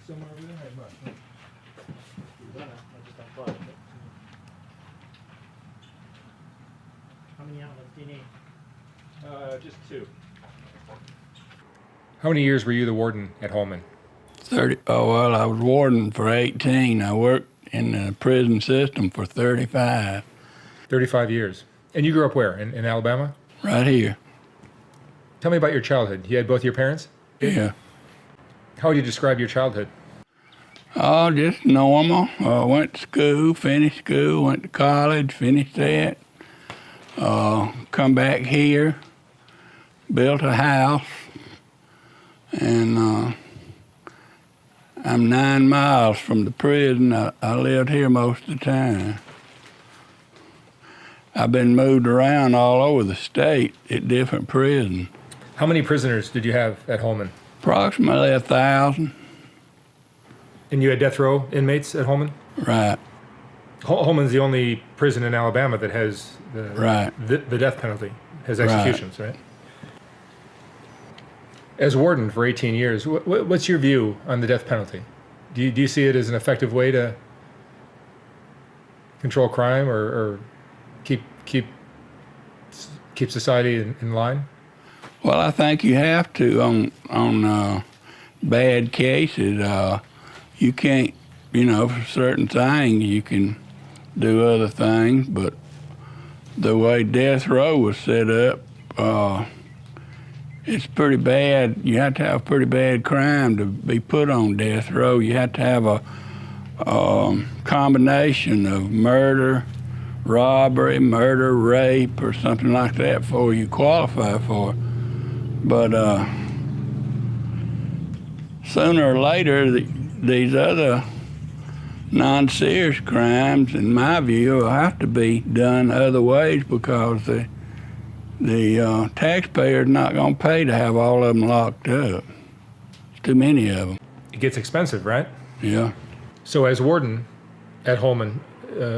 somewhere over there? Hey, much. How many outlets do you need? Just 2. How many years were you the warden at Holman? 30. Oh, well, I was warden for 18. I worked in the prison system for 35. 35 years. And you grew up where? In Alabama? Right here. Tell me about your childhood. You had both your parents? Yeah. How would you describe your childhood? Oh, just normal. Went to school, finished school, went to college, finished that. Come back here, built a house, and I'm 9 miles from the prison. I lived here most of the time. I've been moved around all over the state at different prisons. How many prisoners did you have at Holman? Approximately 1,000. And you had death row inmates at Holman? Right. Holman's the only prison in Alabama that has the death penalty, has executions, right? As warden for 18 years, what's your view on the death penalty? Do you see it as an effective way to control crime or keep society in line? Well, I think you have to on bad cases. You can't, for certain things you can do other things, but the way death row was set up, it's pretty bad. You have to have a pretty bad crime to be put on death row. You have to have a combination of murder, robbery, murder, rape, or something like that before you qualify for it. But sooner or later, these other non-serious crimes, in my view, will have to be done other ways because the taxpayer's not going to pay to have all of them locked up. It's too many of them. It gets expensive, right? Yeah. So as warden at Holman,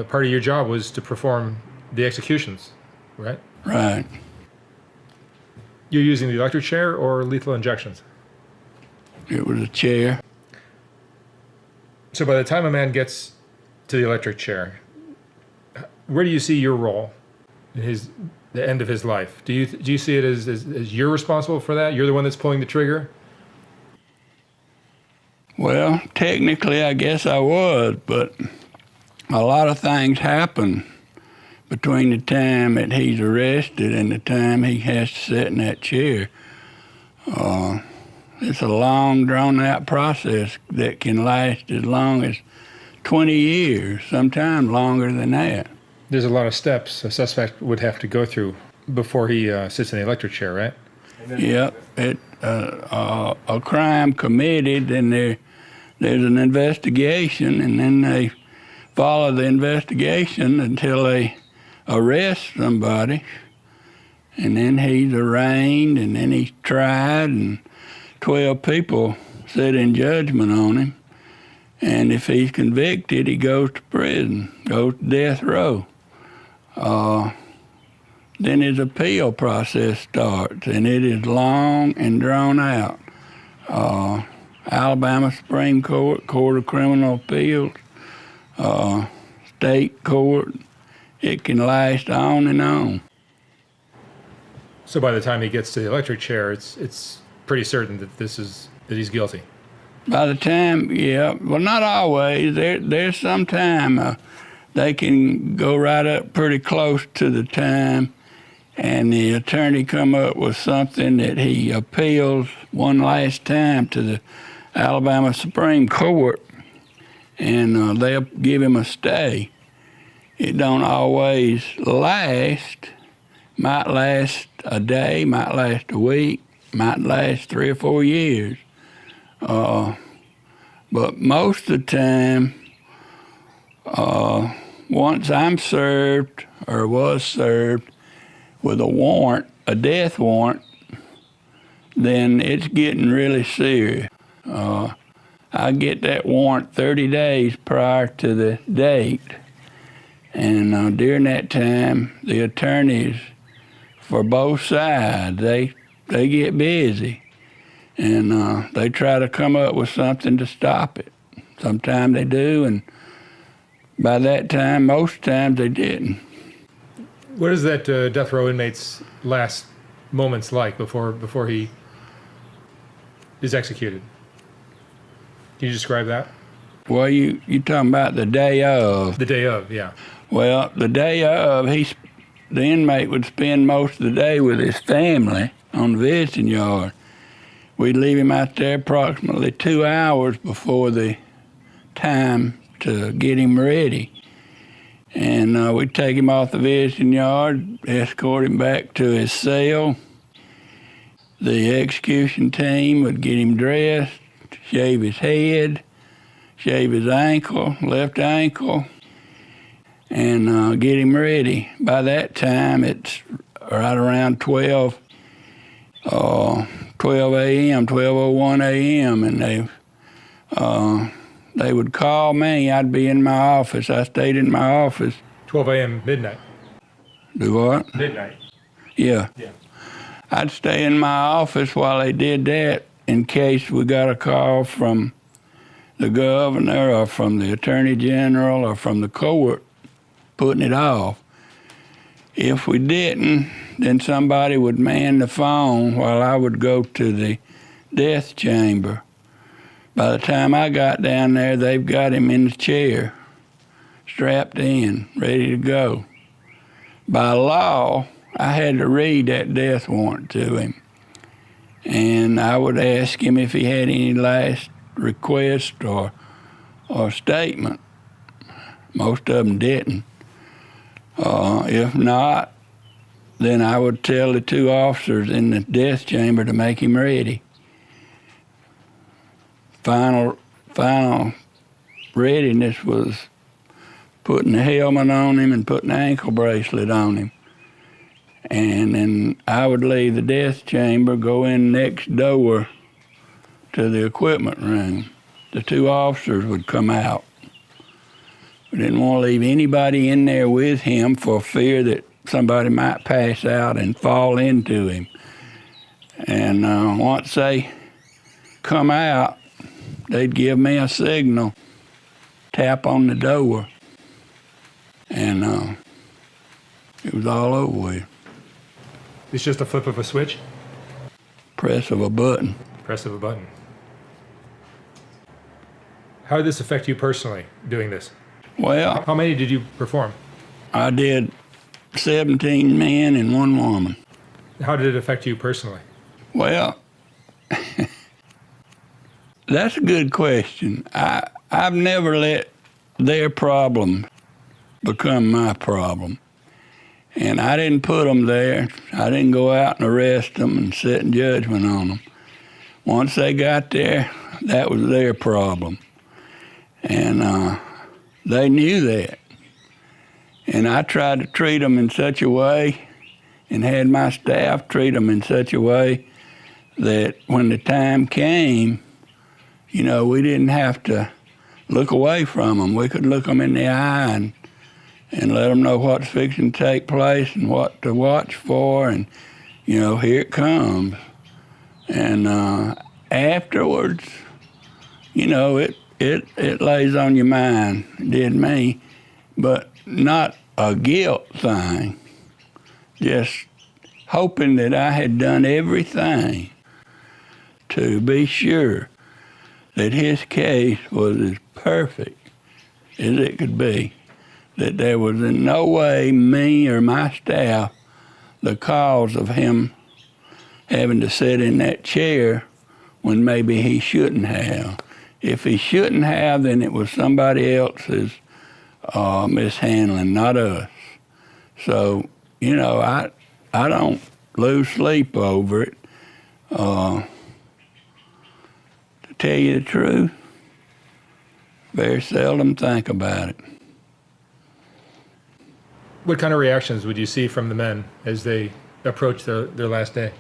part of your job was to perform the executions, right? Right. You're using the electric chair or lethal injections? It was a chair. So by the time a man gets to the electric chair, where do you see your role in the end of his life? Do you see it as you're responsible for that? You're the one that's pulling the trigger? Well, technically, I guess I was, but a lot of things happen between the time that he's arrested and the time he has to sit in that chair. It's a long, drawn-out process that can last as long as 20 years, sometimes longer than that. There's a lot of steps a suspect would have to go through before he sits in the electric chair, right? Yep. A crime committed, and there's an investigation, and then they follow the investigation until they arrest somebody, and then he's arraigned, and then he's tried, and 12 people sit in judgment on him, and if he's convicted, he goes to prison, goes to death row. Then his appeal process starts, and it is long and drawn out. Alabama Supreme Court, Court of Criminal Appeals, state court, it can last on and on. So by the time he gets to the electric chair, it's pretty certain that he's guilty. By the time, yeah, well, not always. There's some time they can go right up pretty close to the time, and the attorney come up with something that he appeals one last time to the Alabama Supreme Court, and they'll give him a stay. It don't always last. Might last a day, might last a week, might last 3 or 4 years. But most of the time, once I'm served or was served with a warrant, a death warrant, then it's getting really serious. I get that warrant 30 days prior to the date. And during that time, the attorneys for both sides, they get busy. And they try to come up with something to stop it. Sometimes they do, and by that time, most times they didn't. What is that death row inmate's last moments like before he is executed? Can you describe that? Well, you talking about the day of. The day of, yeah. Well, the day of, the inmate would spend most of the day with his family on the visiting yard. We'd leave him out there approximately 2 hours before the time to get him ready. And we'd take him off the visiting yard, escort him back to his cell. The execution team would get him dressed, shave his head, shave his left ankle, and get him ready. By that time, it's right around 12 a.m., 12:01 a.m., and they would call me. I'd be in my office. I stayed in my office. 12 a.m. midnight. Do what? Midnight. Yeah. Yeah. I'd stay in my office while they did that in case we got a call from the governor or from the attorney general or from the court putting it off. If we didn't, then somebody would man the phone while I would go to the death chamber. By the time I got down there, they've got him in the chair, strapped in, ready to go. By law, I had to read that death warrant to him. And I would ask him if he had any last request or statement. Most of them didn't. If not, then I would tell the two officers in the death chamber to make him ready. Final readiness was putting the helmet on him and putting the ankle bracelet on him. And then I would leave the death chamber, go in next door to the equipment room. The two officers would come out. We didn't want to leave anybody in there with him for fear that somebody might pass out and fall into him. And once they come out, they'd give me a signal, tap on the door, and it was all over with. It's just a flip of a switch? Press of a button. Press of a button. How did this affect you personally, doing this? Well, How many did you perform? I did 17 men and 1 woman. How did it affect you personally? Well, that's a good question. I've never let their problem become my problem. And I didn't put them there. I didn't go out and arrest them and sit in judgment on them. Once they got there, that was their problem. And they knew that. And I tried to treat them in such a way and had my staff treat them in such a way that when the time came, you know, we didn't have to look away from them. We could look them in the eye and let them know what's fixing to take place and what to watch for, and, you know, here it comes. And afterwards, you know, it lays on your mind. It did me, but not a guilt thing, just hoping that I had done everything to be sure that his case was as perfect as it could be, that there was in no way me or my staff the cause of him having to sit in that chair when maybe he shouldn't have. If he shouldn't have, then it was somebody else's mishandling, not us. So, you know, I don't lose sleep over it. To tell you the truth, very seldom think about it. What kind of reactions would you see from the men as they approach their last day?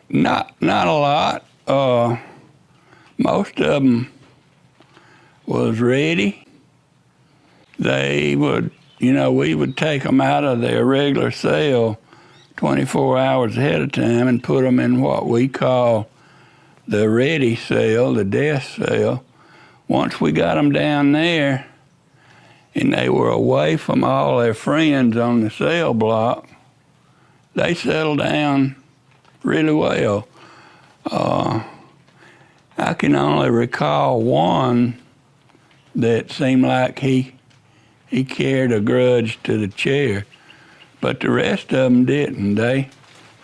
Not a lot. Most of them was ready. They would, you know, we would take them out of their regular cell 24 hours ahead of time and put them in what we call the ready cell, the death cell, once we got them down there and they were away from all their friends on the cell block, they settled down really well. I can only recall one that seemed like he carried a grudge to the chair, but the rest of them didn't. They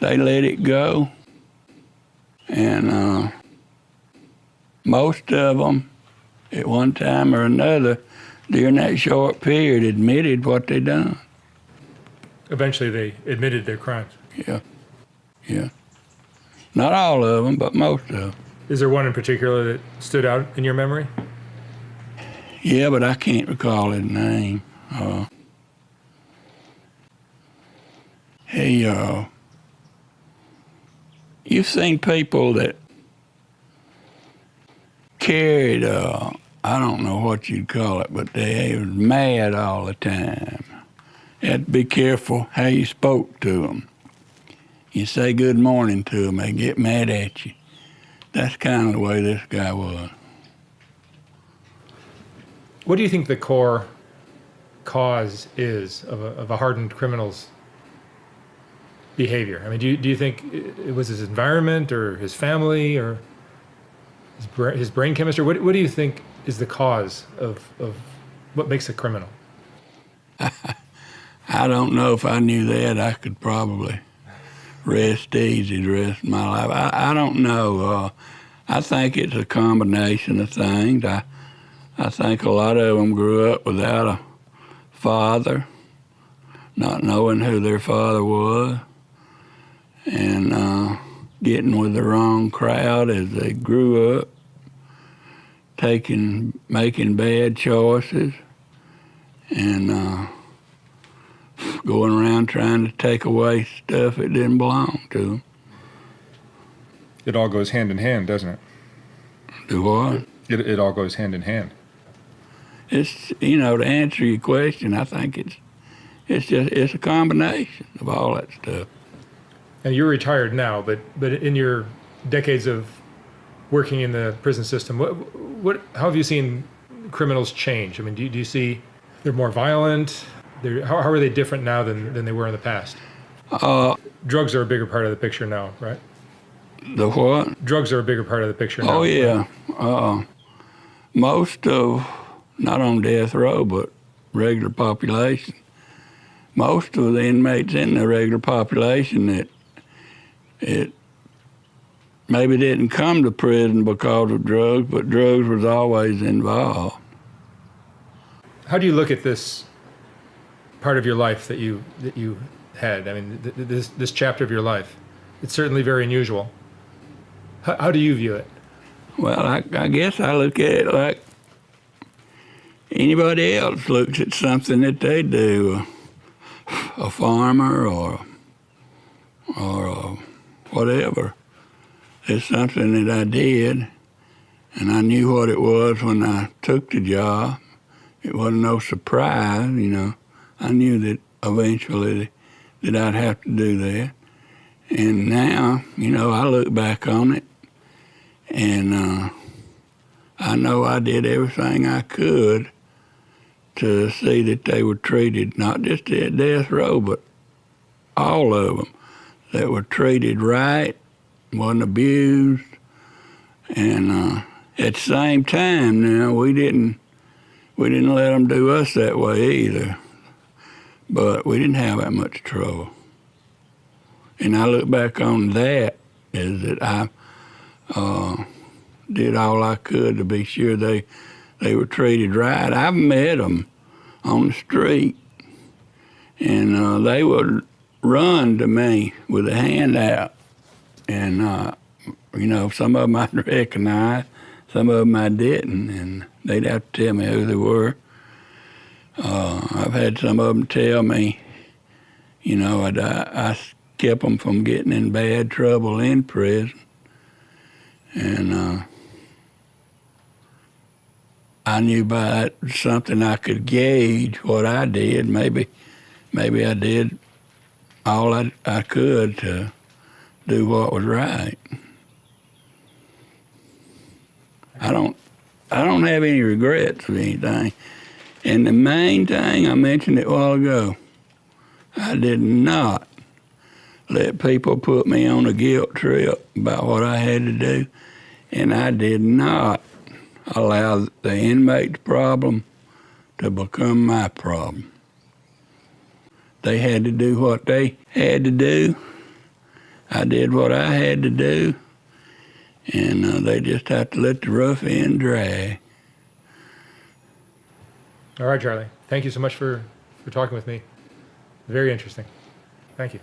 let it go, and most of them, at one time or another, during that short period, admitted what they done. Eventually, they admitted their crimes. Yeah. Not all of them, but most of them. Is there one in particular that stood out in your memory? Yeah, but I can't recall his name. You've seen people that carried, I don't know what you'd call it, but they was mad all the time. You had to be careful how you spoke to them. You say good morning to them, they get mad at you. That's kind of the way this guy was. What do you think the core cause is of a hardened criminal's behavior? I mean, do you think it was his environment or his family or his brain chemistry? What do you think is the cause of what makes a criminal? I don't know. If I knew that, I could probably rest easy the rest of my life. I don't know. I think it's a combination of things. I think a lot of them grew up without a father, not knowing who their father was, and getting with the wrong crowd as they grew up, making bad choices, and going around trying to take away stuff that didn't belong to them. It all goes hand in hand, doesn't it? Do what? It all goes hand in hand. It's, to answer your question, I think it's a combination of all that stuff. And you're retired now, but in your decades of working in the prison system, how have you seen criminals change? I mean, do you see they're more violent? How are they different now than they were in the past? Drugs are a bigger part of the picture now, right? The what? Drugs are a bigger part of the picture now. Oh, yeah. Most of, not on death row, but regular population, most of the inmates in the regular population that it maybe didn't come to prison because of drugs, but drugs was always involved. How do you look at this part of your life that you had? I mean, this chapter of your life. It's certainly very unusual. How do you view it? Well, I guess I look at it like anybody else looks at something that they do, a farmer or whatever. It's something that I did, and I knew what it was when I took the job. It wasn't no surprise, I knew that eventually that I'd have to do that. And now, I look back on it, and I know I did everything I could to see that they were treated, not just at death row, but all of them, that were treated right, wasn't abused. And at the same time now, we didn't let them do us that way either, but we didn't have that much trouble. And I look back on that as that I did all I could to be sure they were treated right. I've met them on the street, and they would run to me with a hand out. And, some of them I'd recognize, some of them I didn't, and they'd have to tell me who they were. I've had some of them tell me, I kept them from getting in bad trouble in prison. And I knew by something I could gauge what I did. Maybe I did all I could to do what was right. I don't have any regrets of anything. And the main thing, I mentioned it a while ago, I did not let people put me on a guilt trip about what I had to do, and I did not allow the inmate's problem to become my problem. They had to do what they had to do. I did what I had to do, and they just have to let the rough end drag. All right, Charlie. Thank you so much for talking with me. Very interesting. Thank you.